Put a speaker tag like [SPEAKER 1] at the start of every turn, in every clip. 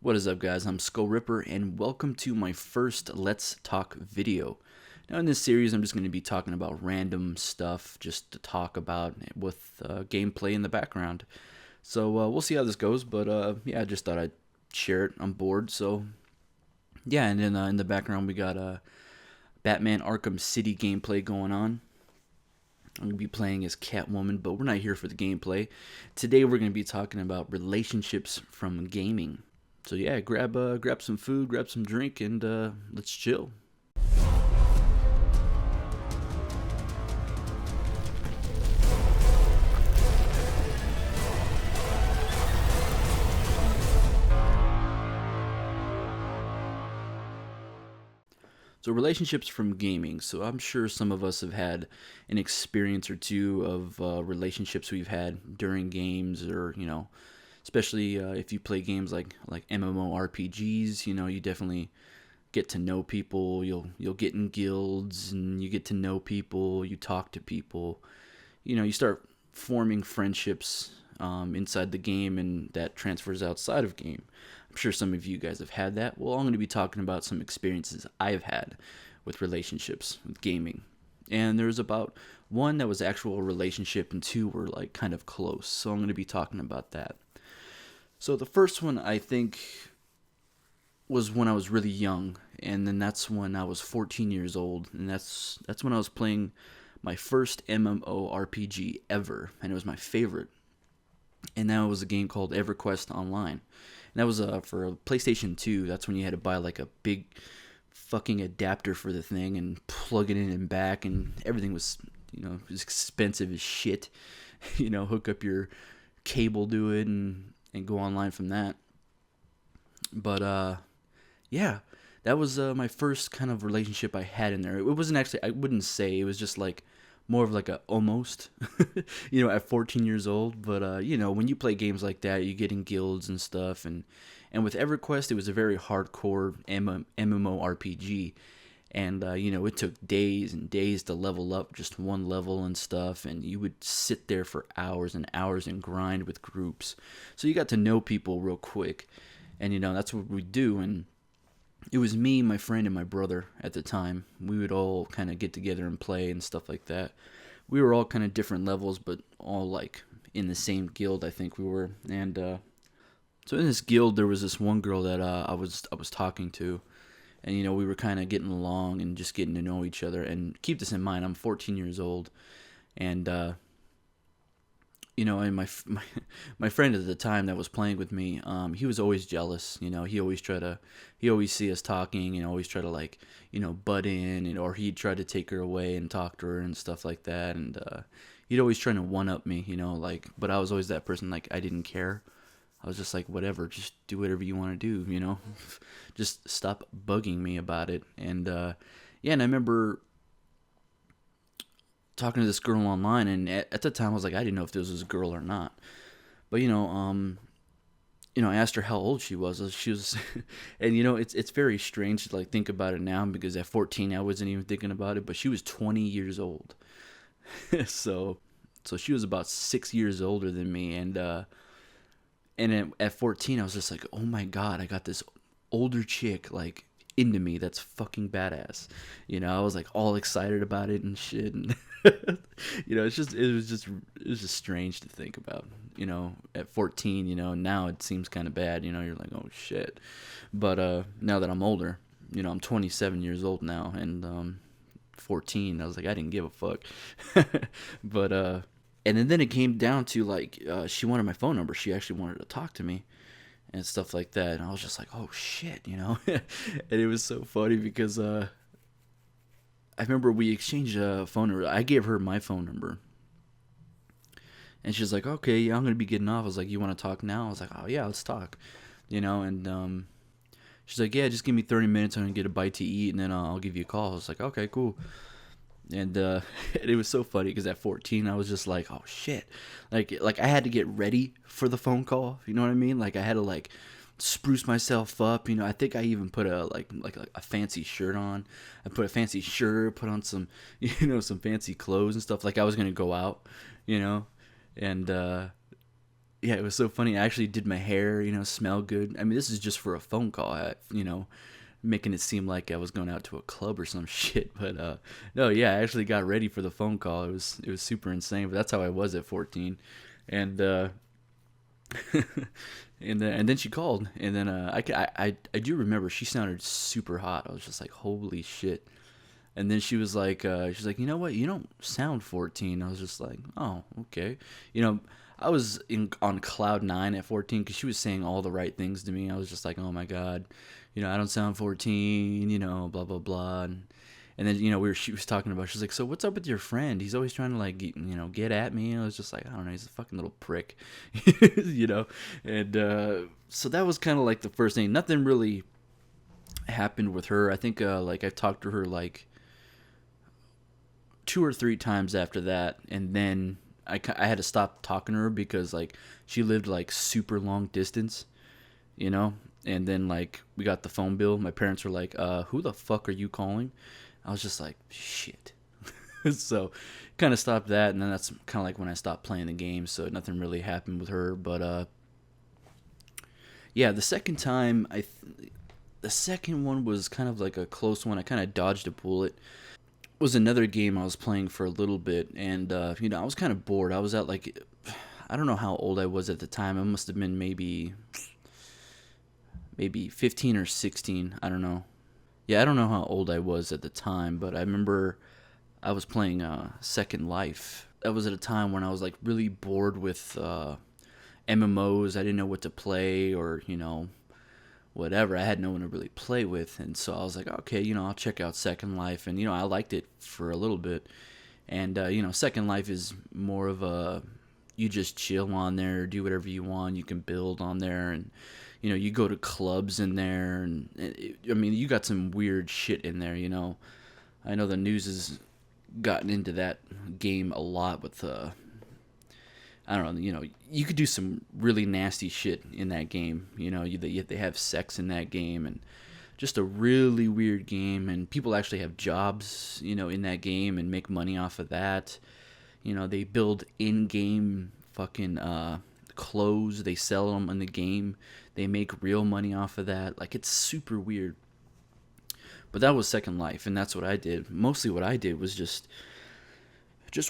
[SPEAKER 1] What is up, guys? I'm Skull Ripper, and welcome to my first Let's Talk video. Now, in this series, I'm just going to be talking about random stuff just to talk about with gameplay in the background. So we'll see how this goes, but yeah, I just thought I'd share it. I'm bored, so yeah. And then in the background, we got Batman Arkham City gameplay going on. I'm going to be playing as Catwoman, but we're not here for the gameplay. Today, we're going to be talking about relationships from gaming. So yeah, grab some food, grab some drink, and let's chill. So relationships from gaming. So I'm sure some of us have had an experience or two of relationships we've had during games, or especially if you play games like MMORPGs. You definitely get to know people. You'll get in guilds and you get to know people. You talk to people. You start forming friendships inside the game, and that transfers outside of game. I'm sure some of you guys have had that. Well, I'm going to be talking about some experiences I've had with relationships with gaming. And there's about one that was actual relationship and two were like kind of close. So I'm going to be talking about that. So the first one I think was when I was really young, and then that's when I was 14 years old, and that's when I was playing my first MMORPG ever, and it was my favorite. And that was a game called EverQuest Online. And that was for a PlayStation 2. That's when you had to buy like a big fucking adapter for the thing and plug it in and back, and everything was, it was expensive as shit. Hook up your cable to it and go online from that. But yeah, that was my first kind of relationship I had in there. It wasn't actually, I wouldn't say, it was just like more of like a almost, at 14 years old. But, when you play games like that, you get in guilds and stuff. And with EverQuest, it was a very hardcore MMORPG. And, it took days and days to level up just one level and stuff. And you would sit there for hours and hours and grind with groups. So you got to know people real quick. And, that's what we do. And it was me, my friend, and my brother at the time. We would all kind of get together and play and stuff like that. We were all kind of different levels, but all like in the same guild, I think we were. And so in this guild, there was this one girl that I was talking to, and we were kind of getting along and just getting to know each other. And keep this in mind, I'm 14 years old, and and my friend at the time that was playing with me, he was always jealous. He always see us talking and always try to like, butt in, or he'd try to take her away and talk to her and stuff like that. And he'd always trying to one up me, but I was always that person, like, I didn't care. I was just like, whatever, just do whatever you want to do, just stop bugging me about it. And yeah, and I remember talking to this girl online, and at the time I was like, I didn't know if this was a girl or not. But I asked her how old she was. She was, and it's very strange to like think about it now, because at 14 I wasn't even thinking about it. But she was 20 years old, so she was about 6 years older than me, and at 14 I was just like, oh my god, I got this older chick like into me. That's fucking badass. I was like all excited about it and shit. And it was just strange to think about. At 14, now it seems kind of bad. You're like, oh shit. But now that I'm older, I'm 27 years old now, and 14, I was like, I didn't give a fuck. But and then it came down to like, she wanted my phone number. She actually wanted to talk to me and stuff like that. And I was just like, oh shit, and it was so funny because I remember we exchanged a phone number. I gave her my phone number, and she's like, okay, yeah, I'm gonna be getting off. I was like, you want to talk now? I was like, oh yeah, let's talk. And she's like, yeah, just give me 30 minutes. I'm gonna get a bite to eat, and then I'll give you a call. I was like, okay, cool. And and it was so funny because at 14 I was just like, oh shit, like I had to get ready for the phone call. You know what I mean? Like I had to like spruce myself up. I think I even put a like a fancy shirt on. I put a fancy shirt, put on some some fancy clothes and stuff. Like I was gonna go out, and Yeah, it was so funny. I actually did my hair, smell good. I mean, this is just for a phone call, making it seem like I was going out to a club or some shit. But no, yeah, I actually got ready for the phone call. It was super insane, but that's how I was at 14. And and then she called, and then I do remember she sounded super hot. I was just like, holy shit. And then she's like, you know what? You don't sound 14. I was just like, oh, okay. You know, I was on cloud nine at 14 because she was saying all the right things to me. I was just like, oh my god, I don't sound 14. Blah blah blah. And then she was talking about. She's like, so what's up with your friend? He's always trying to like get at me. And I was just like, I don't know. He's a fucking little prick, you know. And so that was kind of like the first thing. Nothing really happened with her. I think like I've talked to her like 2 or 3 times after that, and then I had to stop talking to her because like she lived like super long distance, you know. And then like we got the phone bill. My parents were like, "Who the fuck are you calling?" I was just like, "Shit." So kind of stopped that, and then that's kind of like when I stopped playing the game. So nothing really happened with her, but yeah, the second time the second one was kind of like a close one. I kind of dodged a bullet. Was another game I was playing for a little bit, and I was kind of bored. I was at like, I don't know how old I was at the time. I must have been maybe 15 or 16. I don't know. Yeah, I don't know how old I was at the time, but I remember I was playing Second Life. That was at a time when I was like really bored with MMOs. I didn't know what to play, or whatever. I had no one to really play with, and so I was like, okay, I'll check out Second Life, and I liked it for a little bit. And Second Life is more of a, you just chill on there, do whatever you want. You can build on there, and you go to clubs in there, and I mean, you got some weird shit in there. I know the news has gotten into that game a lot with I don't know, you could do some really nasty shit in that game. They have sex in that game, and just a really weird game. And people actually have jobs, in that game and make money off of that. They build in-game fucking clothes. They sell them in the game. They make real money off of that. Like, it's super weird. But that was Second Life, and that's what I did. Mostly what I did was just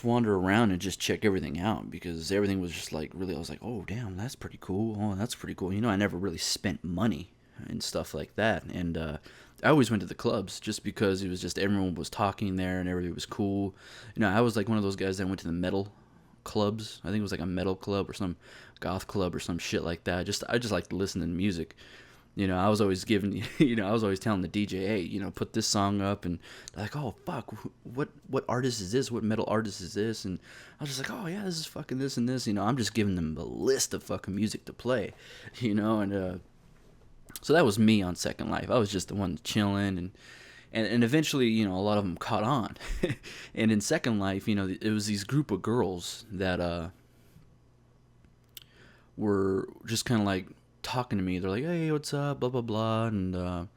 [SPEAKER 1] wander around and just check everything out, because everything was just like really, I was like, oh damn, that's pretty cool. Oh, that's pretty cool. I never really spent money and stuff like that. And I always went to the clubs just because it was just everyone was talking there and everybody was cool. I was like one of those guys that went to the metal clubs. I think it was like a metal club or some goth club or some shit like that. I just like to listen to music. I was always giving, I was always telling the DJ, hey, put this song up, and they're like, oh fuck, what artist is this? What metal artist is this? And I was just like, oh yeah, this is fucking this and this. I'm just giving them a list of fucking music to play, and so that was me on Second Life. I was just the one chilling, and eventually, a lot of them caught on, and in Second Life, it was these group of girls that were just kind of like talking to me. They're like, hey, what's up, blah blah blah. And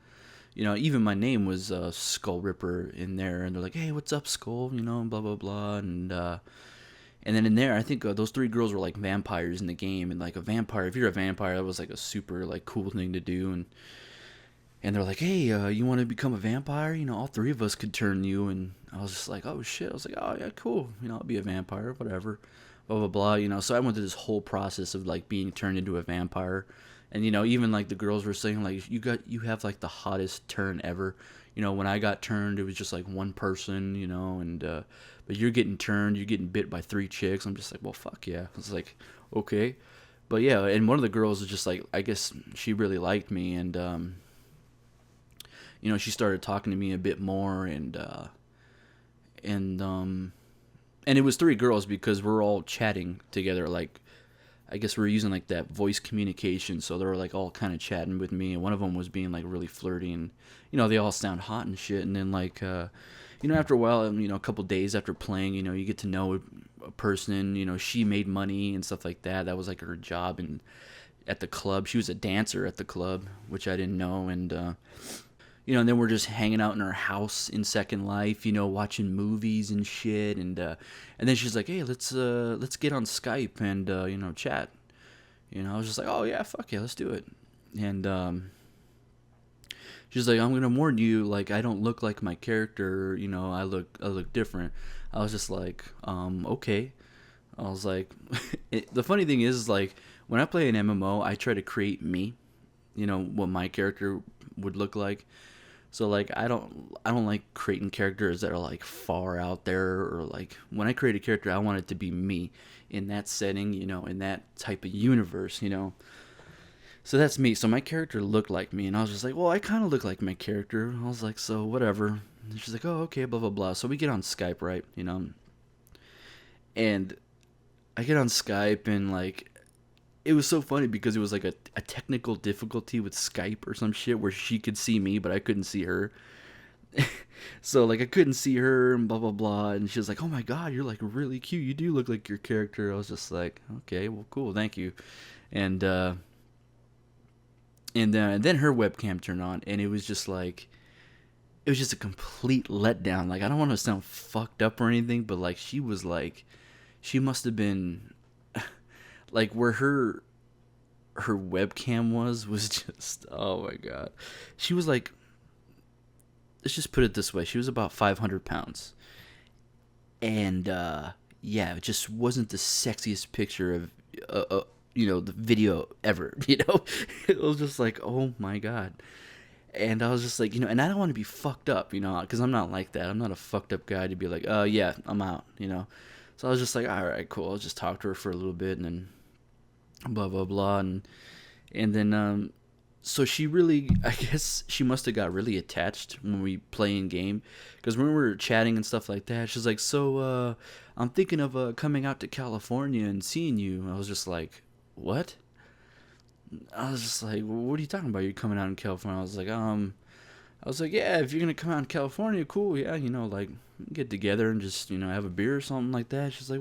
[SPEAKER 1] even my name was Skull Ripper in there, and they're like, hey, what's up, Skull, blah blah blah. And then in there, I think those 3 girls were like vampires in the game. And like a vampire, if you're a vampire, that was like a super like cool thing to do. And they're like, hey, you want to become a vampire? All 3 of us could turn you. And I was just like, oh shit. I was like, oh yeah, cool, I'll be a vampire, whatever, blah blah blah. So I went through this whole process of like being turned into a vampire. And even like the girls were saying like, you have like the hottest turn ever. When I got turned, it was just like one person, and but you're getting turned, you're getting bit by 3 chicks. I'm just like, well, fuck yeah. I was like, okay. But yeah, and one of the girls was just like, I guess she really liked me, and she started talking to me a bit more, and it was 3 girls because we're all chatting together, like, I guess we were using like that voice communication, so they were like all kind of chatting with me, and one of them was being like really flirty, and they all sound hot and shit. And then like after a while, a couple days after playing, you get to know a person. She made money and stuff like that. That was like her job, and at the club, she was a dancer at the club, which I didn't know. And and then we're just hanging out in our house in Second Life, watching movies and shit. And then she's like, hey, let's get on Skype and chat. I was just like, oh yeah, fuck yeah, let's do it. And she's like, I'm gonna warn you, like I don't look like my character. I look different. I was just like, okay. I was like, the funny thing is like when I play an MMO, I try to create me. What my character would look like. So like I don't like creating characters that are like far out there, or like when I create a character I want it to be me in that setting, in that type of universe. So that's me. So my character looked like me, and I was just like, well, I kind of look like my character. I was like, so whatever. And she's like, oh, okay, blah blah blah. So we get on Skype, right? And I get on Skype, and like it was so funny because it was like a technical difficulty with Skype or some shit where she could see me but I couldn't see her. So like I couldn't see her and blah blah blah, and she was like, "Oh my god, you're like really cute. You do look like your character." I was just like, "Okay, well, cool, thank you." And then her webcam turned on, and it was just a complete letdown. Like I don't want to sound fucked up or anything, but like she must have been like where her webcam was just, oh my god. She was like, let's just put it this way, she was about 500 pounds, and yeah, it just wasn't the sexiest picture of the video ever. It was just like, oh my god. And I was just like, and I don't want to be fucked up, because I'm not like that. I'm not a fucked up guy to be like, yeah, I'm out. So I was just like, all right, cool, I'll just talk to her for a little bit, and then blah blah blah. And then so she really, I guess she must have got really attached when we play in game, because when we were chatting and stuff like that, she's like, so I'm thinking of coming out to California and seeing you. I was just like, what? I was just like, well, what are you talking about? You're coming out in California? I was like, yeah, if you're gonna come out in California, cool, yeah, like get together and just have a beer or something like that. She's like,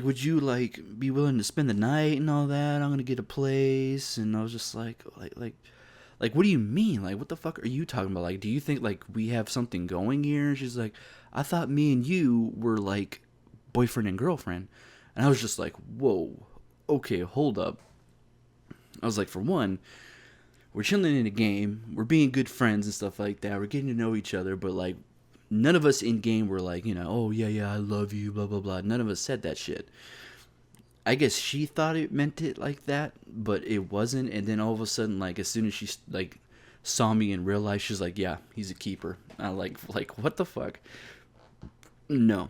[SPEAKER 1] would you like be willing to spend the night and all that? I'm gonna get a place. And I was just like, what do you mean? Like, what the fuck are you talking about? Like, do you think like we have something going here? And she's like, I thought me and you were like boyfriend and girlfriend. And I was just like, whoa, okay, hold up. I was like, for one, we're chilling in a game, we're being good friends and stuff like that, we're getting to know each other, but like none of us in game were like, oh yeah, yeah, I love you, blah blah blah. None of us said that shit. I guess she thought it meant it like that, but it wasn't. And then all of a sudden, like as soon as she like saw me in real life, she's like, yeah, he's a keeper. I like what the fuck? No.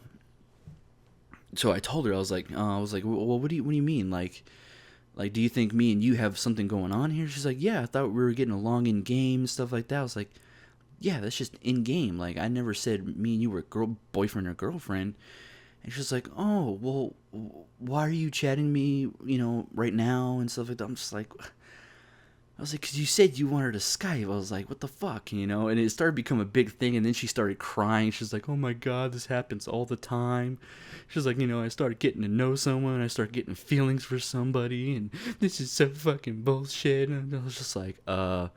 [SPEAKER 1] So I told her, I was like, well, what do you mean? Like, do you think me and you have something going on here? She's like, yeah, I thought we were getting along in game and stuff like that. I was like, yeah, that's just in game. Like, I never said me and you were boyfriend or girlfriend. And she's like, oh, well, why are you chatting me, right now and stuff like that? I'm just like, I was like, because you said you wanted to Skype. I was like, what the fuck, And it started to become a big thing, and then she started crying. She's like, oh my god, this happens all the time. She's like, I started getting to know someone, I started getting feelings for somebody, and this is so fucking bullshit. And I was just like, well,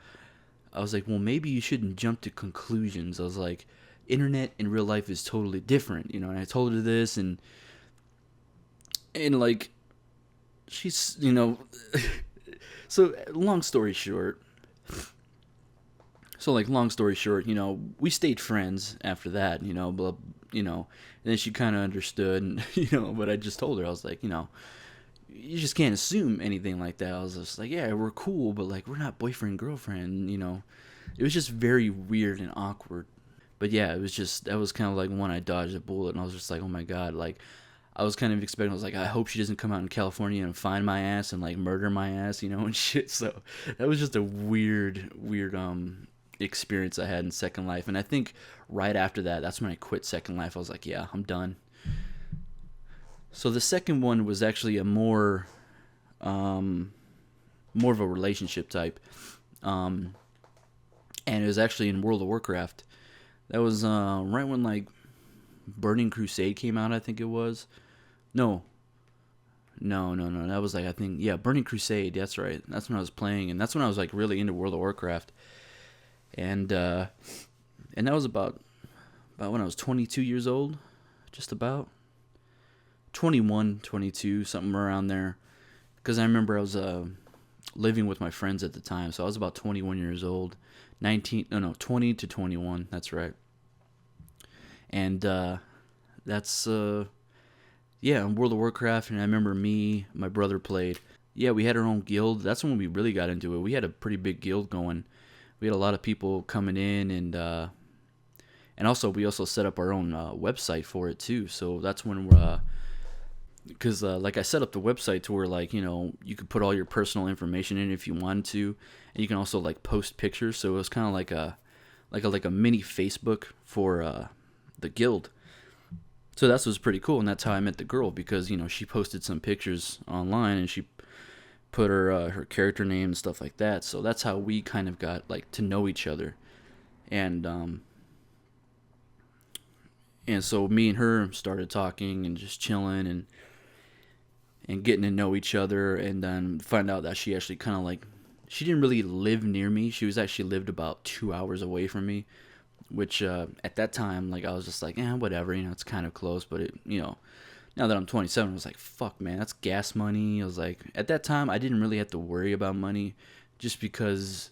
[SPEAKER 1] maybe you shouldn't jump to conclusions. I was like, internet and real life is totally different, And I told her this, and like, she's, So long story short, we stayed friends after that, but and then she kind of understood, and but I just told her, I was like, you just can't assume anything like that. I was just like, yeah, we're cool, but like we're not boyfriend girlfriend, It was just very weird and awkward. But yeah, that was kind of like when I dodged a bullet, and I was just like, oh my god, like I was kind of expecting, I was like, I hope she doesn't come out in California and find my ass and like murder my ass, and shit. So that was just a weird experience I had in Second Life. And I think right after that, that's when I quit Second Life. I was like, yeah, I'm done. So the second one was actually a more of a relationship type. And it was actually in World of Warcraft. That was right when like Burning Crusade came out, I think it was. No. That was like, I think, yeah, Burning Crusade. That's right. That's when I was playing, and that's when I was like really into World of Warcraft. And that was about when I was 22 years old, just about 21, 22, something around there. because I remember I was living with my friends at the time, so I was about 21 years old, 19, no, 20 to 21. That's right, and that's yeah, in World of Warcraft. And I remember my brother played. Yeah, we had our own guild. That's when we really got into it. We had a pretty big guild going. We had a lot of people coming in, and also we also set up our own website for it too. So that's when we're because like I set up the website to where like you could put all your personal information in if you wanted to, and you can also like post pictures. So it was kind of like a mini Facebook for the guild. So that was pretty cool, and that's how I met the girl because she posted some pictures online and she put her character name and stuff like that. So that's how we kind of got like to know each other, and so me and her started talking and just chilling and getting to know each other, and then find out that she actually kind of like she didn't really live near me. She was actually lived about 2 hours away from me, which at that time like I was just like whatever, it's kind of close, but it now that I'm 27, I was like, fuck, man, that's gas money. I was like, at that time, I didn't really have to worry about money just because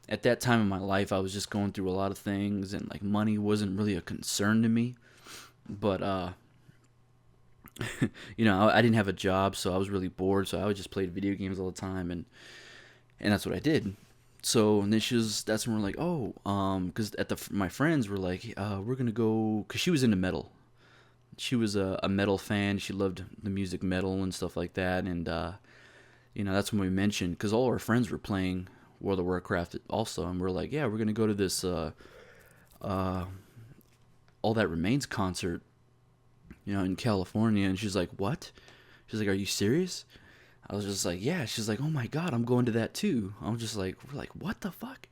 [SPEAKER 1] at that time in my life, I was just going through a lot of things and like money wasn't really a concern to me. But, I didn't have a job, so I was really bored. So I would just play video games all the time. And that's what I did. So and then that's when we're like, oh, because my friends were like, we're going to go, because she was into metal. She was a metal fan. She loved the music metal and stuff like that. And, that's when we mentioned, because all our friends were playing World of Warcraft also. And we're like, yeah, we're going to go to this All That Remains concert, in California. And she's like, what? She's like, are you serious? I was just like, yeah. She's like, oh my God, I'm going to that too. I'm just like, we're like, what the fuck?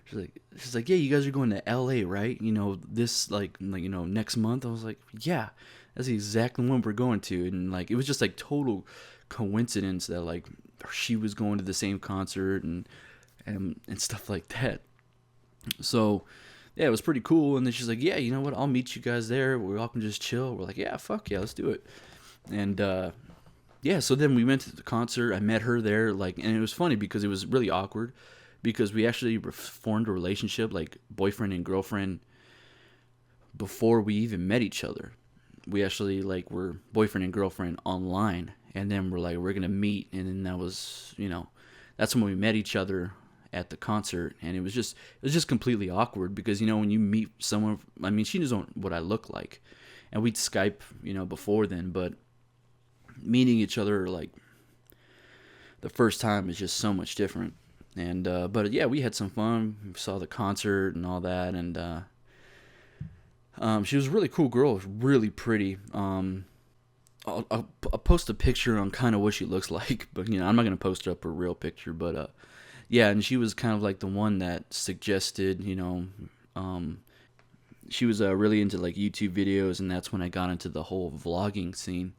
[SPEAKER 1] She's like, yeah, you guys are going to LA, right? This next month. I was like, yeah, that's the exact one we're going to. And like, it was just like total coincidence that like she was going to the same concert and stuff like that. So yeah, it was pretty cool. And then she's like, yeah, you know what? I'll meet you guys there. We all can just chill. We're like, yeah, fuck yeah, let's do it. And yeah, so then we went to the concert. I met her there, like, and it was funny because it was really awkward because we actually formed a relationship, like boyfriend and girlfriend, before we even met each other. We actually like were boyfriend and girlfriend online, and then we're like we're gonna meet, and then that was that's when we met each other at the concert, and it was just completely awkward because when you meet someone, I mean she knows what I look like, and we'd Skype before then, but meeting each other like the first time is just so much different. And but yeah, we had some fun. We saw the concert and all that, and she was a really cool girl, really pretty. I'll post a picture on kind of what she looks like, but I'm not gonna post up her real picture. But yeah, and she was kind of like the one that suggested, she was really into like YouTube videos, and that's when I got into the whole vlogging scene.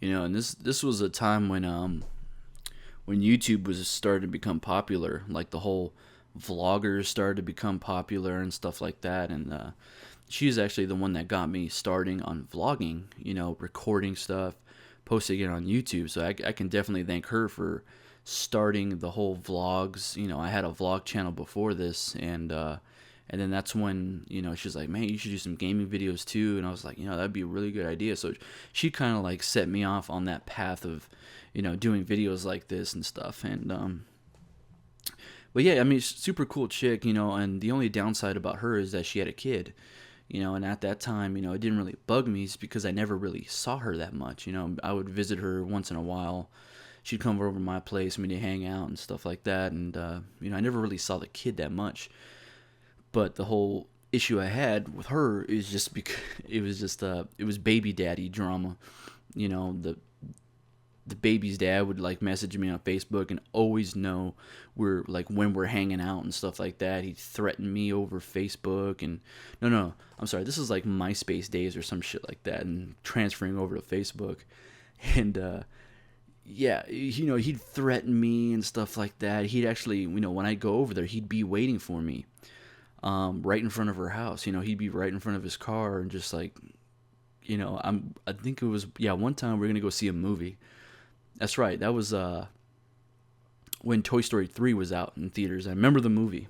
[SPEAKER 1] And this was a time when YouTube was starting to become popular, like the whole vloggers started to become popular and stuff like that. And she's actually the one that got me starting on vlogging, recording stuff, posting it on YouTube. So I can definitely thank her for starting the whole vlogs. I had a vlog channel before this, and then that's when she's like, man, you should do some gaming videos too. And I was like, that'd be a really good idea. So she kind of like set me off on that path of doing videos like this and stuff. And but yeah, I mean, super cool chick, and the only downside about her is that she had a kid, and at that time, it didn't really bug me because I never really saw her that much. I would visit her once in a while. She'd come over to my place, me to hang out and stuff like that. And I never really saw the kid that much. But the whole issue I had with her is just because it was baby daddy drama. The baby's dad would like message me on Facebook and always know when we're hanging out and stuff like that. He'd threaten me over Facebook, and no, I'm sorry, this is like MySpace days or some shit like that, and transferring over to Facebook. And yeah, he'd threaten me and stuff like that. He'd actually, when I go over there, he'd be waiting for me right in front of her house. He'd be right in front of his car and just like, I think it was, yeah, one time we are going to go see a movie. That's right. That was when Toy Story 3 was out in theaters. I remember the movie.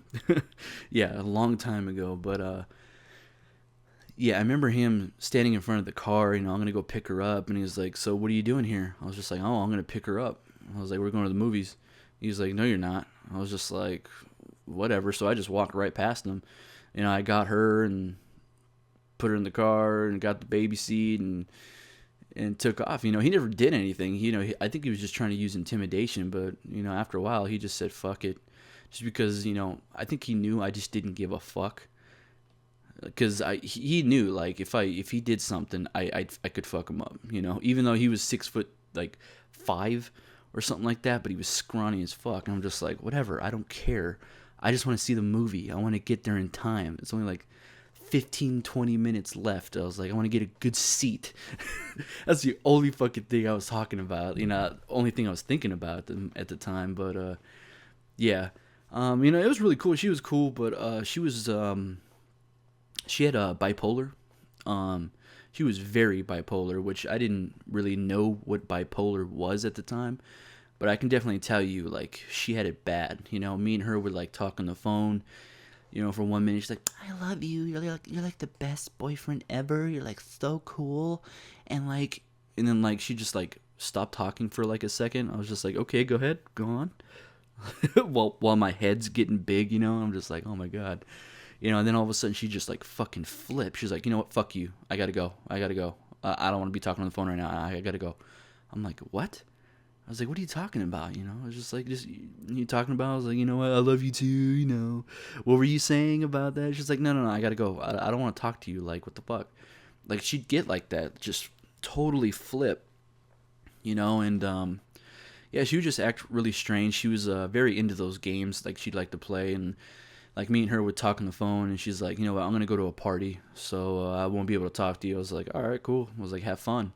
[SPEAKER 1] Yeah, a long time ago. But yeah, I remember him standing in front of the car. I'm gonna go pick her up, and he was like, "So what are you doing here?" I was just like, "Oh, I'm gonna pick her up." I was like, "We're going to the movies." He was like, "No, you're not." I was just like, "Whatever." So I just walked right past him. I got her and put her in the car and got the baby seat and took off. He never did anything. I think he was just trying to use intimidation, but after a while, he just said fuck it, just because I think he knew I just didn't give a fuck, because he knew, like, if he did something, I could fuck him up. Even though he was 6 foot like 5 or something like that, but he was scrawny as fuck, and I'm just like, whatever, I don't care. I just want to see the movie. I want to get there in time. It's only like 15-20 minutes left. I was like, I want to get a good seat. That's the only fucking thing I was talking about. Only thing I was thinking about at the time. But yeah, it was really cool. She was cool, but she had bipolar. She was very bipolar, which I didn't really know what bipolar was at the time. But I can definitely tell you, like, she had it bad. Me and her would, like, talk on the phone. For 1 minute, she's like, "I love you. You're like the best boyfriend ever. You're like so cool," and then like she just like stopped talking for like a second. I was just like, "Okay, go ahead, go on." while my head's getting big, I'm just like, "Oh my god," And then all of a sudden, she just like fucking flipped. She's like, "You know what? Fuck you. I gotta go. I gotta go. I don't want to be talking on the phone right now. I gotta go." I'm like, "What?" I was like, "What are you talking about?" I was just like, "Just you talking about?" I was like, "You know what? I love you too. What were you saying about that?" She's like, "No, I gotta go. I don't want to talk to you. Like, what the fuck?" Like, she'd get like that, just totally flip, And yeah, she would just act really strange. She was very into those games, like she'd like to play, and like me and her would talk on the phone, and she's like, "You know what? I'm gonna go to a party, so I won't be able to talk to you." I was like, "All right, cool." I was like, "Have fun,"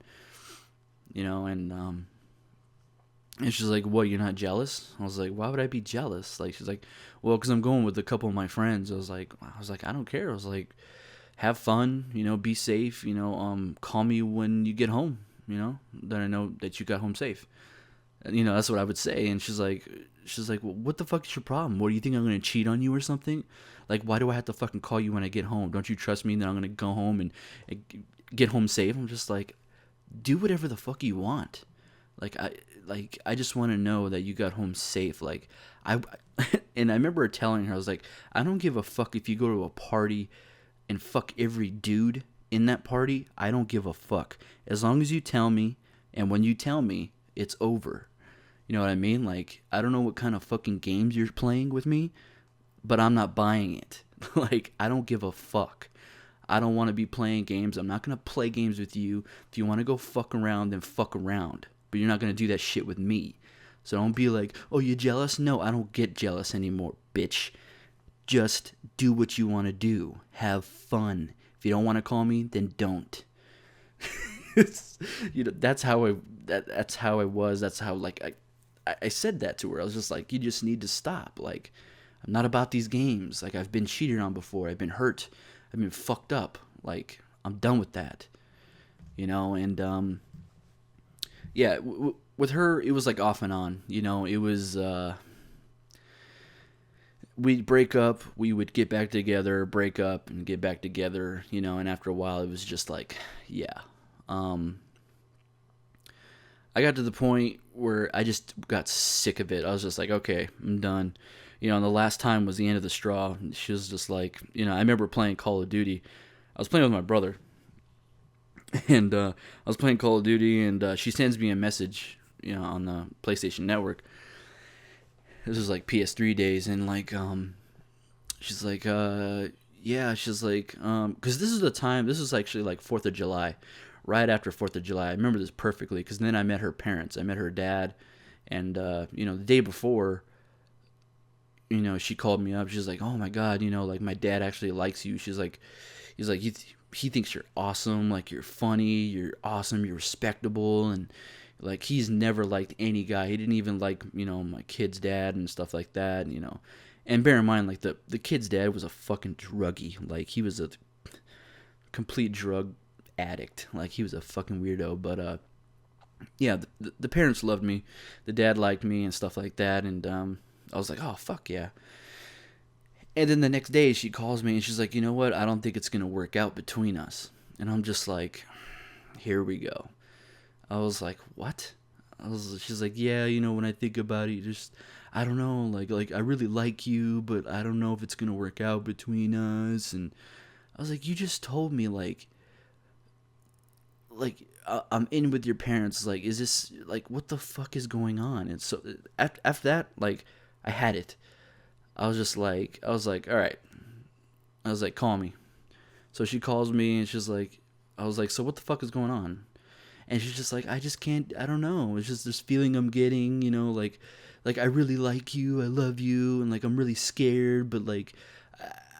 [SPEAKER 1] and she's like, "What, you're not jealous?" I was like, "Why would I be jealous?" Like, she's like, "Well, because I'm going with a couple of my friends." I was like, "I don't care." I was like, "Have fun, be safe, call me when you get home, that I know that you got home safe." And, that's what I would say. And she's like, "Well, what the fuck is your problem? What, do you think I'm going to cheat on you or something? Like, why do I have to fucking call you when I get home? Don't you trust me that I'm going to go home and get home safe?" I'm just like, do whatever the fuck you want. I just want to know that you got home safe. Like, I and I remember telling her, I was like, "I don't give a fuck if you go to a party and fuck every dude in that party. I don't give a fuck, as long as you tell me, and when you tell me, it's over." You know what I mean? Like, I don't know what kind of fucking games you're playing with me, but I'm not buying it. Like, I don't give a fuck. I don't want to be playing games. I'm not going to play games with you. If you want to go fuck around, then fuck around. But you're not going to do that shit with me. So don't be like, "Oh, you jealous?" No, I don't get jealous anymore, bitch. Just do what you want to do. Have fun. If you don't want to call me, then don't. It's, that's how that's how I was. That's how, like, I said that to her. I was just like, "You just need to stop. Like, I'm not about these games. Like, I've been cheated on before. I've been hurt. I've been fucked up. Like, I'm done with that." And yeah, with her, it was like off and on. It was we'd break up, we would get back together, break up, and get back together. And after a while, it was just like, yeah. I got to the point where I just got sick of it. I was just like, "Okay, I'm done." And the last time was the end of the straw. She was just like, I remember playing Call of Duty. I was playing with my brother, and I was playing Call of Duty, and she sends me a message, on the PlayStation Network. This was like PS3 days, and like, she's like, yeah, she's like, because this is the time. This was actually like 4th of July, right after 4th of July. I remember this perfectly because then I met her parents. I met her dad, and the day before, she called me up. She's like, "Oh my god, like, my dad actually likes you." She's like, he's like, he thinks you're awesome. Like, you're funny, you're awesome, you're respectable, and like, he's never liked any guy. He didn't even like, my kid's dad and stuff like that. And bear in mind, like, the kid's dad was a fucking druggie. Like, he was a complete drug addict. Like, he was a fucking weirdo. But yeah, the parents loved me, the dad liked me and stuff like that, and I was like, oh fuck yeah. And then the next day she calls me and she's like, you know what? I don't think it's gonna work out between us. And I'm just like, here we go. I was like, what? She's like, yeah, you know, when I think about it, just, I don't know, like I really like you, but I don't know if it's gonna work out between us. And I was like, you just told me I'm in with your parents. Like, is this like what the fuck is going on? And so after that, like, I had it. I was like, all right. I was like, call me. So she calls me and she's like, I was like, so what the fuck is going on? And she's just like, I just can't, I don't know. It's just this feeling I'm getting, you know, like I really like you, I love you, and like I'm really scared, but like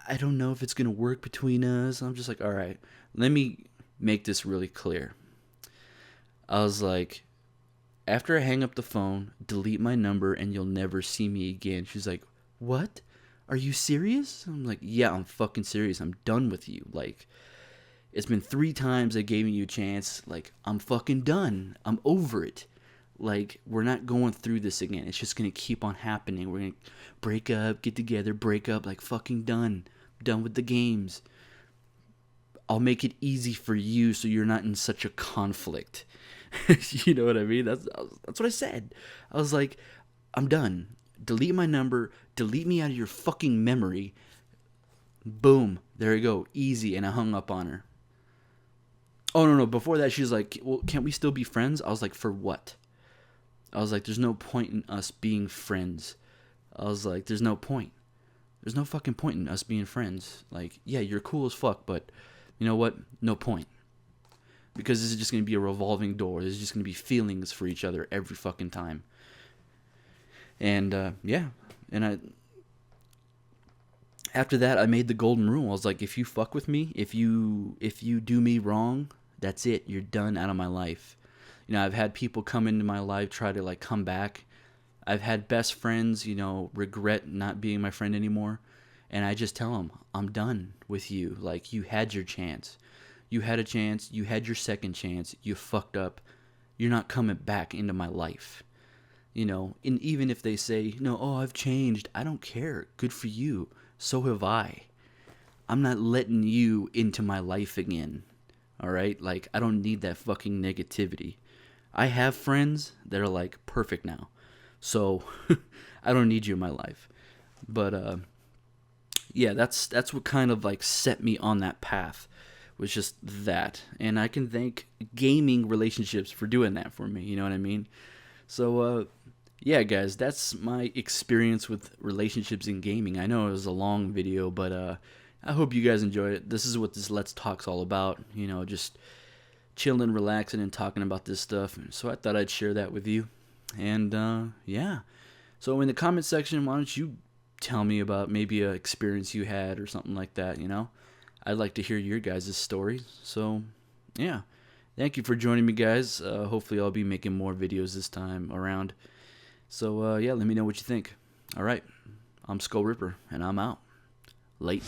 [SPEAKER 1] I don't know if it's gonna work between us. I'm just like, all right, let me make this really clear. I was like, after I hang up the phone, delete my number and you'll never see me again. She's like, what? Are you serious? I'm like, yeah, I'm fucking serious. I'm done with you. Like, it's been 3 times I gave you a chance. Like, I'm fucking done. I'm over it. Like, we're not going through this again. It's just gonna keep on happening. We're gonna break up, get together, break up. Like, fucking done. Done with the games. I'll make it easy for you so you're not in such a conflict. You know what I mean? That's what I said. I was like, I'm done. Delete my number. Delete me out of your fucking memory. Boom. There you go. Easy. And I hung up on her. Oh, no. Before that, she's like, well, can't we still be friends? I was like, for what? I was like, there's no point in us being friends. I was like, there's no point. There's no fucking point in us being friends. Like, yeah, you're cool as fuck, but you know what? No point. Because this is just going to be a revolving door. There's just going to be feelings for each other every fucking time. And, yeah. And after that, I made the golden rule. I was like, if you fuck with me, if you do me wrong, that's it. You're done out of my life. You know, I've had people come into my life, try to, like, come back. I've had best friends, you know, regret not being my friend anymore. And I just tell them, I'm done with you. Like, you had your chance. You had a chance. You had your second chance. You fucked up. You're not coming back into my life. You know, and even if they say, no, oh, I've changed. I don't care. Good for you. So have I. I'm not letting you into my life again. All right? Like, I don't need that fucking negativity. I have friends that are, like, perfect now. So, I don't need you in my life. But, yeah, that's what kind of, like, set me on that path. Was just that. And I can thank gaming relationships for doing that for me. You know what I mean? So, yeah, guys, that's my experience with relationships in gaming. I know it was a long video, but I hope you guys enjoyed it. This is what this Let's Talk's all about. You know, just chilling, relaxing, and talking about this stuff. So I thought I'd share that with you. And, yeah. So in the comment section, why don't you tell me about maybe an experience you had or something like that, you know? I'd like to hear your guys' stories. So, yeah. Thank you for joining me, guys. Hopefully I'll be making more videos this time around. So, yeah, let me know what you think. All right. I'm Skull Ripper, and I'm out. Late.